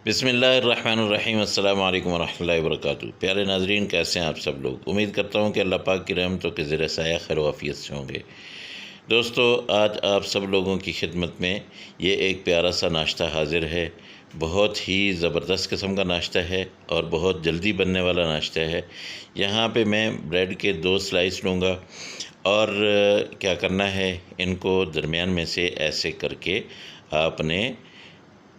बिस्मिल्लाहिर्रहमानिर्रहीम अस्सलाम वालेकुम वरहमतुल्लाहि वबरकातुहू। प्यारे नाजरीन, कैसे हैं आप सब लोग। उम्मीद करता हूँ कि अल्लाह पाक की रहमतों के ज़ेर साया खैर वाफ़ियत से होंगे। दोस्तों, आज आप सब लोगों की खिदमत में ये एक प्यारा सा नाश्ता हाज़िर है। बहुत ही ज़बरदस्त किस्म का नाश्ता है और बहुत जल्दी बनने वाला नाश्ता है। यहाँ पे मैं ब्रेड के 2 स्लाइस लूँगा और क्या करना है, इनको दरमियान में से ऐसे करके आपने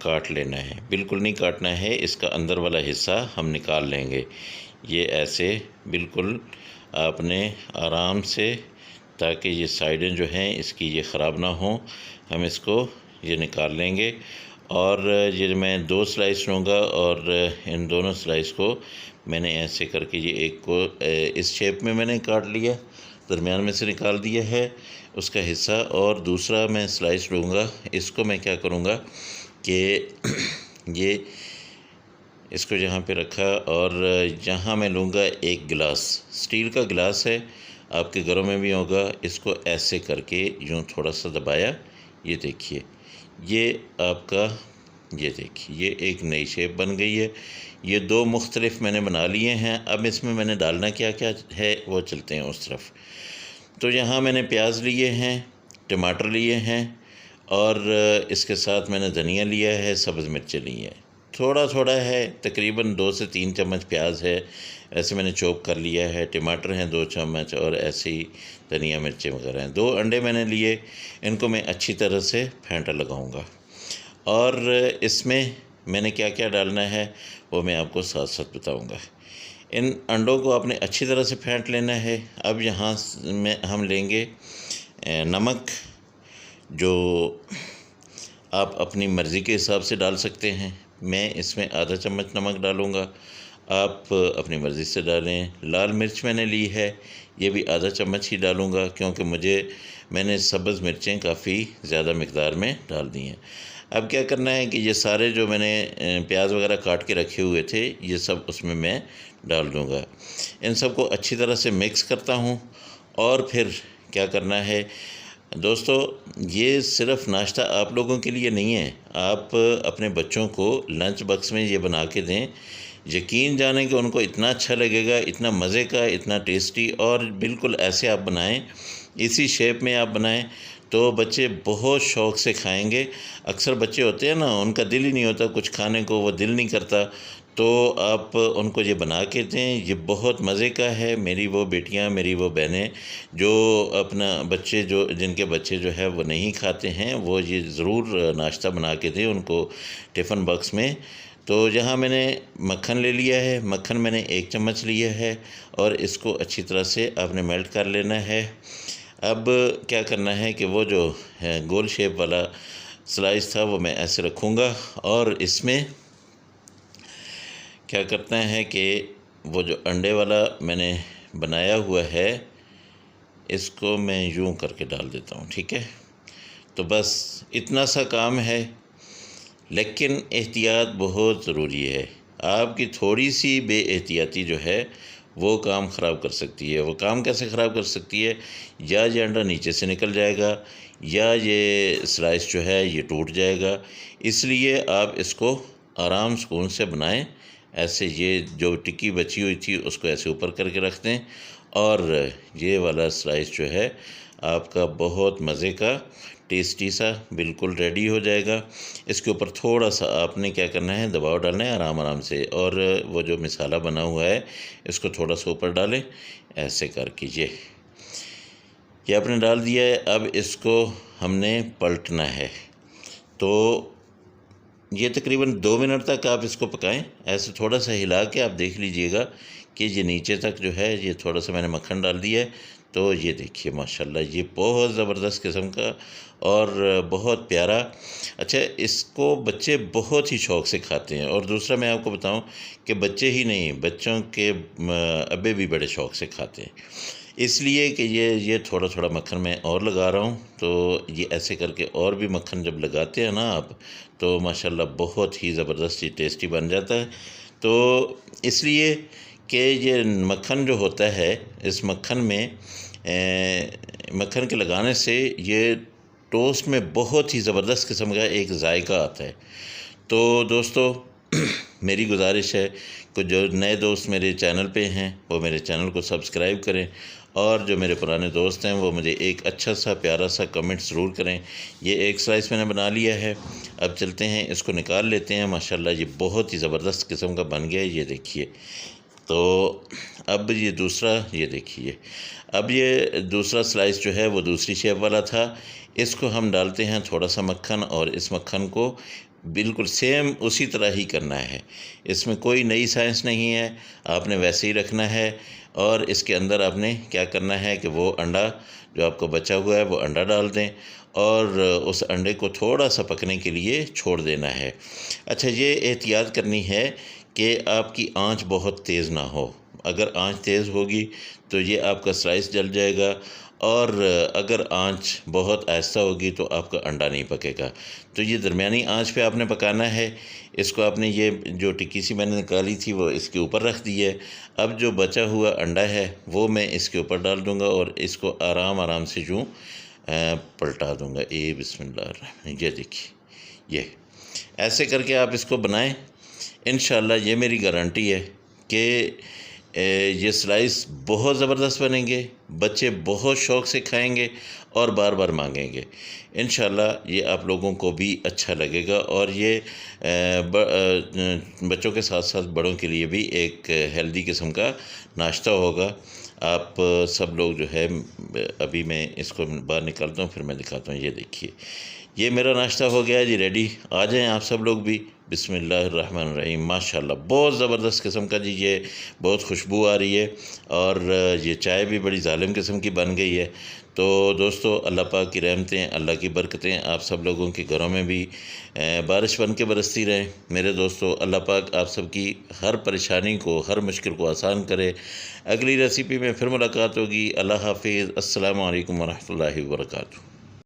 काट लेना है। बिल्कुल नहीं काटना है, इसका अंदर वाला हिस्सा हम निकाल लेंगे। ये ऐसे बिल्कुल आपने आराम से, ताकि ये साइडें जो हैं इसकी ये ख़राब ना हो, हम इसको ये निकाल लेंगे। और ये मैं 2 स्लाइस लूँगा और इन दोनों स्लाइस को मैंने ऐसे करके ये एक को इस शेप में मैंने काट लिया, दरमियान में से निकाल दिया है उसका हिस्सा। और दूसरा मैं स्लाइस लूँगा, इसको मैं क्या करूँगा कि ये इसको यहाँ पे रखा और यहाँ मैं लूँगा एक गिलास, स्टील का गिलास है, आपके घरों में भी होगा। इसको ऐसे करके यूँ थोड़ा सा दबाया, ये देखिए, ये आपका, ये देखिए, ये एक नई शेप बन गई है। ये 2 मुख्तलिफ मैंने बना लिए हैं। अब इसमें मैंने डालना क्या क्या है वो चलते हैं उस तरफ। तो यहाँ मैंने प्याज लिए हैं, टमाटर लिए हैं और इसके साथ मैंने धनिया लिया है, सब्ज़ मिर्चें ली हैं। थोड़ा थोड़ा है, तकरीबन 2 से 3 चम्मच प्याज है, ऐसे मैंने चॉप कर लिया है। टमाटर हैं 2 चम्मच और ऐसे ही धनिया मिर्चें वगैरह हैं। 2 अंडे मैंने लिए, इनको मैं अच्छी तरह से फेंटा लगाऊंगा। और इसमें मैंने क्या क्या डालना है वो मैं आपको साथ साथ बताऊंगा। इन अंडों को आपने अच्छी तरह से फेंट लेना है। अब यहाँ में हम लेंगे नमक, जो आप अपनी मर्ज़ी के हिसाब से डाल सकते हैं। मैं इसमें आधा चम्मच नमक डालूँगा, आप अपनी मर्ज़ी से डालें। लाल मिर्च मैंने ली है, ये भी आधा चम्मच ही डालूँगा, क्योंकि मैंने सब्ज़ मिर्चें काफ़ी ज़्यादा मिक़दार में डाल दी हैं। अब क्या करना है कि ये सारे जो मैंने प्याज वगैरह काट के रखे हुए थे, ये सब उसमें मैं डाल दूँगा। इन सब को अच्छी तरह से मिक्स करता हूँ। और फिर क्या करना है दोस्तों, ये सिर्फ़ नाश्ता आप लोगों के लिए नहीं है, आप अपने बच्चों को लंच बॉक्स में ये बना के दें। यकीन जानें कि उनको इतना अच्छा लगेगा, इतना मज़े का, इतना टेस्टी। और बिल्कुल ऐसे आप बनाएं, इसी शेप में आप बनाएं तो बच्चे बहुत शौक़ से खाएंगे। अक्सर बच्चे होते हैं ना, उनका दिल ही नहीं होता कुछ खाने को, वो दिल नहीं करता, तो आप उनको ये बना के दें। ये बहुत मज़े का है। मेरी वो बेटियां, मेरी वो बहनें जो अपना बच्चे जो जिनके बच्चे जो है वो नहीं खाते हैं, वो ये ज़रूर नाश्ता बना के दें उनको टिफ़िन बॉक्स में। तो यहाँ मैंने मक्खन ले लिया है, मक्खन मैंने 1 चम्मच लिया है और इसको अच्छी तरह से आपने मेल्ट कर लेना है। अब क्या करना है कि वो जो है गोल शेप वाला स्लाइस था वो मैं ऐसे रखूँगा और इसमें क्या करते हैं कि वो जो अंडे वाला मैंने बनाया हुआ है, इसको मैं यूं करके डाल देता हूं, ठीक है। तो बस इतना सा काम है, लेकिन एहतियात बहुत ज़रूरी है। आपकी थोड़ी सी बेएहतियाती जो है वो काम ख़राब कर सकती है। वो काम कैसे ख़राब कर सकती है, या ये अंडा नीचे से निकल जाएगा या ये स्लाइस जो है ये टूट जाएगा। इसलिए आप इसको आराम सुकून से बनाएं। ऐसे ये जो टिक्की बची हुई थी उसको ऐसे ऊपर करके रख दें और ये वाला स्लाइस जो है आपका बहुत मज़े का टेस्टी सा बिल्कुल रेडी हो जाएगा। इसके ऊपर थोड़ा सा आपने क्या करना है, दबाव डालना है आराम आराम से, और वो जो मसाला बना हुआ है इसको थोड़ा सा ऊपर डालें ऐसे करके। ये आपने डाल दिया है। अब इसको हमने पलटना है। तो ये तकरीबन 2 मिनट तक आप इसको पकाएं। ऐसे थोड़ा सा हिला के आप देख लीजिएगा कि ये नीचे तक जो है, ये थोड़ा सा मैंने मक्खन डाल दिया है। तो ये देखिए माशाल्लाह, ये बहुत ज़बरदस्त किस्म का और बहुत प्यारा। अच्छा, इसको बच्चे बहुत ही शौक़ से खाते हैं। और दूसरा मैं आपको बताऊं कि बच्चे ही नहीं, बच्चों के अब्बे भी बड़े शौक़ से खाते हैं। इसलिए कि ये थोड़ा थोड़ा मक्खन मैं और लगा रहा हूँ। तो ये ऐसे करके और भी मक्खन जब लगाते हैं ना आप, तो माशाल्लाह बहुत ही ज़बरदस्त टेस्टी बन जाता है। तो इसलिए कि ये मक्खन जो होता है, इस मक्खन में मक्खन के लगाने से ये टोस्ट में बहुत ही ज़बरदस्त किस्म का एक जायका आता है। तो दोस्तों, मेरी गुजारिश है कि जो नए दोस्त मेरे चैनल पे हैं वो मेरे चैनल को सब्सक्राइब करें, और जो मेरे पुराने दोस्त हैं वो मुझे एक अच्छा सा प्यारा सा कमेंट ज़रूर करें। ये एक स्लाइस मैंने बना लिया है। अब चलते हैं, इसको निकाल लेते हैं। माशाल्लाह ये बहुत ही ज़बरदस्त किस्म का बन गया है, ये देखिए। तो अब ये दूसरा, ये देखिए, अब ये दूसरा स्लाइस जो है वो दूसरी शेप वाला था। इसको हम डालते हैं थोड़ा सा मक्खन, और इस मक्खन को बिल्कुल सेम उसी तरह ही करना है। इसमें कोई नई साइंस नहीं है, आपने वैसे ही रखना है। और इसके अंदर आपने क्या करना है कि वो अंडा जो आपको बचा हुआ है वो अंडा डाल दें, और उस अंडे को थोड़ा सा पकने के लिए छोड़ देना है। अच्छा, ये एहतियात करनी है कि आपकी आंच बहुत तेज़ ना हो। अगर आंच तेज़ होगी तो ये आपका स्लाइस जल जाएगा, और अगर आंच बहुत आहिस्ता होगी तो आपका अंडा नहीं पकेगा। तो ये दरमियानी आंच पे आपने पकाना है। इसको आपने, ये जो टिक्की सी मैंने निकाली थी वो इसके ऊपर रख दी है। अब जो बचा हुआ अंडा है वो मैं इसके ऊपर डाल दूँगा, और इसको आराम आराम से यूँ पलटा दूँगा। बिस्मिल्लाह। ये देखिए, ये ऐसे करके आप इसको बनाएं। इंशाल्लाह ये मेरी गारंटी है कि ये स्लाइस बहुत ज़बरदस्त बनेंगे, बच्चे बहुत शौक़ से खाएंगे और बार बार मांगेंगे। इंशाल्लाह ये आप लोगों को भी अच्छा लगेगा, और ये बच्चों के साथ साथ बड़ों के लिए भी एक हेल्दी किस्म का नाश्ता होगा। आप सब लोग जो है, अभी मैं इसको बाहर निकालता हूँ फिर मैं दिखाता हूँ। ये देखिए, ये मेरा नाश्ता हो गया जी रेडी। आ जाएं आप सब लोग भी। बिस्मिल्लाहिर्रहमानिर्रहीम। माशाल्लाह बहुत ज़बरदस्त किस्म का जी, ये बहुत खुशबू आ रही है, और ये चाय भी बड़ी ज़ालिम किस्म की बन गई है। तो दोस्तों, अल्लाह पाक की रहमतें, अल्लाह की बरकतें आप सब लोगों के घरों में भी बारिश बन के बरसती रहें। मेरे दोस्तों, अल्लाह पाक आप सब की हर परेशानी को, हर मुश्किल को आसान करे। अगली रेसिपी में फिर मुलाकात होगी। अल्लाह हाफिज़। अस्सलामु अलैकुम वरहमतुल्लाहि वबरकातुहू।